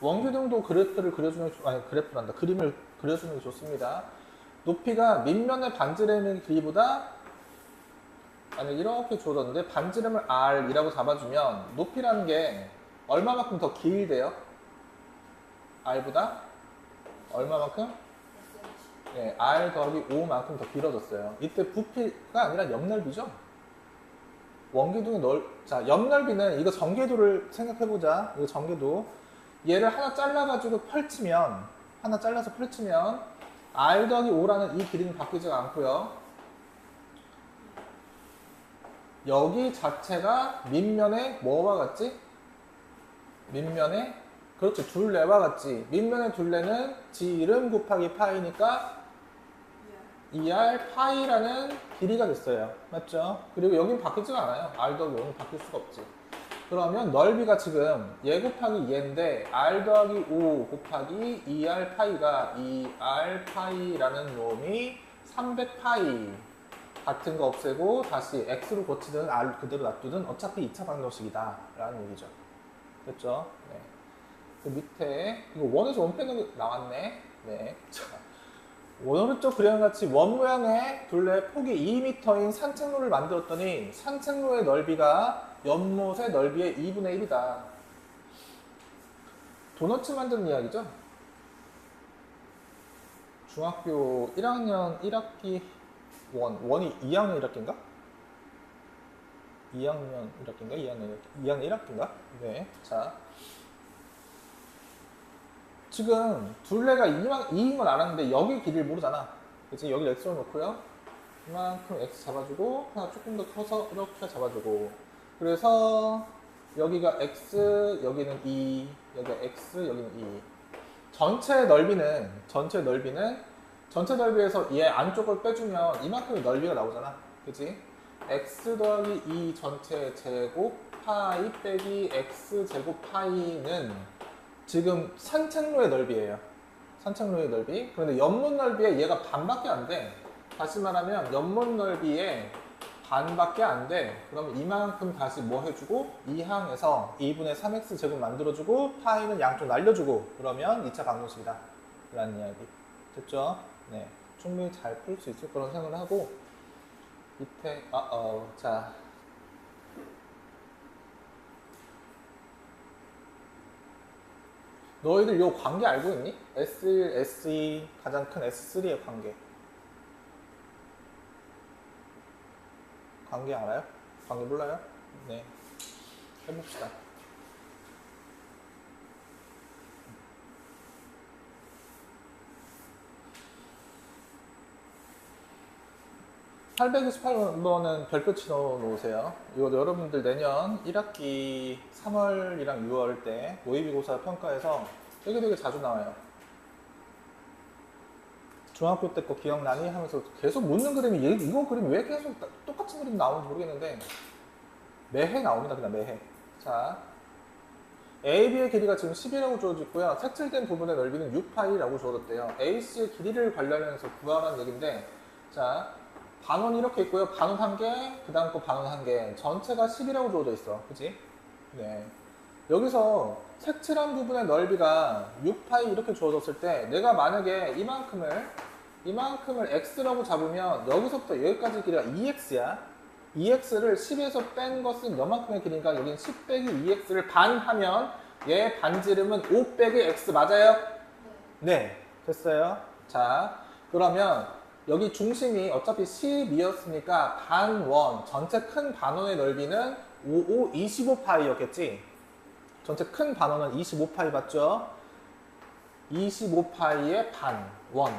원기둥도 그래프를 그려주는, 그래프란다. 그림을 그려주는 게 좋습니다. 높이가 밑면의 반지름의 길이보다, 이렇게 주어졌는데, 반지름을 R이라고 잡아주면, 높이라는 게 얼마만큼 더 길대요? R보다? 얼마만큼? 네, R 더하기 5만큼 더 길어졌어요. 이때 부피가 아니라 옆넓이죠? 원기둥의 자, 옆넓이는 이거 전개도를 생각해보자. 이거 전개도. 얘를 하나 잘라가지고 펼치면, 하나 잘라서 펼치면, R 더하기 5라는 이 길이는 바뀌지 않고요. 여기 자체가 밑면의 뭐와 같지? 밑면의, 그렇지, 둘레와 같지. 밑면의 둘레는 지름 곱하기 파이니까 2R 파이라는 길이가 됐어요. 맞죠? 그리고 여긴 바뀌지가 않아요. R 더하기 5는 바뀔 수가 없지. 그러면 넓이가 지금 얘 곱하기 얘인데 R 더하기 5 곱하기 2R 파이가 2R 파이라는 놈이 300파이 같은 거 없애고 다시 X로 고치든 R 그대로 놔두든 어차피 2차 방정식이다 라는 얘기죠. 됐죠? 네. 그 밑에 이거 원에서 원 빼는 게 나왔네. 네. 자, 오른쪽 그림과 같이 원 모양의 둘레 폭이 2m인 산책로를 만들었더니 산책로의 넓이가 연못의 넓이의 2분의 1이다. 도너츠 만드는 이야기죠? 중학교 1학년 1학기 원이 2학년 1학기인가? 2학년 1학기인가? 2학년 1학기인가? 네. 자. 지금 둘레가 2인 건 알았는데 여기 길이를 모르잖아. 그치? 여기 x를 놓고요. 이만큼 x 잡아주고 하나 조금 더 커서 이렇게 잡아주고 그래서 여기가 x, 여기는 2, 여기가 x, 여기는 2. 전체 넓이는 전체 넓이에서 얘 안쪽을 빼주면 이만큼의 넓이가 나오잖아. 그치? x 더하기 2 전체 제곱 파이 빼기 x 제곱 파이는 지금 산책로의 넓이에요. 산책로의 넓이. 그런데 연못 넓이에 얘가 반밖에 안 돼. 다시 말하면 연못 넓이에 반밖에 안 돼. 그럼 이만큼 다시 뭐 해주고 2항에서 2분의 3x 제곱 만들어주고 파이는 양쪽 날려주고 그러면 2차 방정식이다. 라는 이야기. 됐죠? 네. 충분히 잘 풀 수 있을 거라고 생각을 하고 밑에 자 너희들 요 관계 알고 있니? S1, S2 가장 큰 S3의 관계. 관계 알아요? 관계 몰라요? 네. 해봅시다. (828번은) 별표 치워 놓으세요. 이거 여러분들 내년 1학기 3월이랑 6월 때 모의고사 평가에서 되게 자주 나와요. 중학교 때 거 기억나니? 하면서 계속 묻는 그림이 이거 그림이 왜 계속 똑같은 그림이 나오는지 모르겠는데 매해 나옵니다. 그냥 매해. 자, AB의 길이가 지금 10이라고 주어져 있고요. 색칠된 부분의 넓이는 6파이라고 주어졌대요. AC의 길이를 관련해서 구하라는 얘기인데 자, 반원이 이렇게 있고요. 반원 1개, 그 다음 거 반원 1개. 전체가 10이라고 주어져 있어. 그치? 네. 여기서 색칠한 부분의 넓이가 6파이 이렇게 주어졌을 때 내가 만약에 이만큼을 x라고 잡으면 여기서부터 여기까지 길이가 2x야. 2x를 10에서 뺀 것은 요만큼의 길이니까 여기는 10 빼기 2x를 반하면 얘 반지름은 5 빼기 x 맞아요? 네. 됐어요. 자, 그러면 여기 중심이 어차피 10이었으니까 반원, 전체 큰 반원의 넓이는 25파이였겠지? 전체 큰 반원은 25파이 맞죠? 25파이의 반원.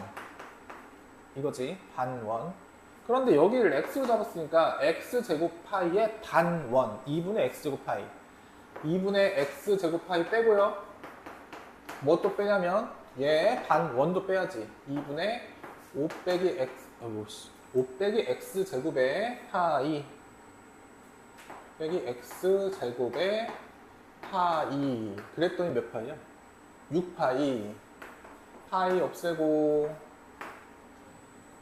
이거지, 반원. 그런데 여기를 x로 잡았으니까 x제곱 파이의 반원. 2분의 x제곱 파이. 2분의 x제곱 파이 빼고요. 뭐 또 빼냐면 얘 반원도 빼야지. 2분의 5 빼기 x, 5 빼기 x제곱의 파이 빼기 x제곱의 파이. 그랬더니 몇 파이야? 6파이. 파이 없애고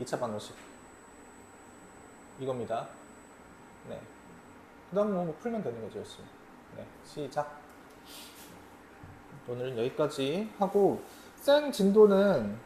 2차 방정식. 이겁니다. 네. 그 다음 뭐 풀면 되는 거죠, 열심히. 네. 시작. 오늘은 여기까지 하고, 센 진도는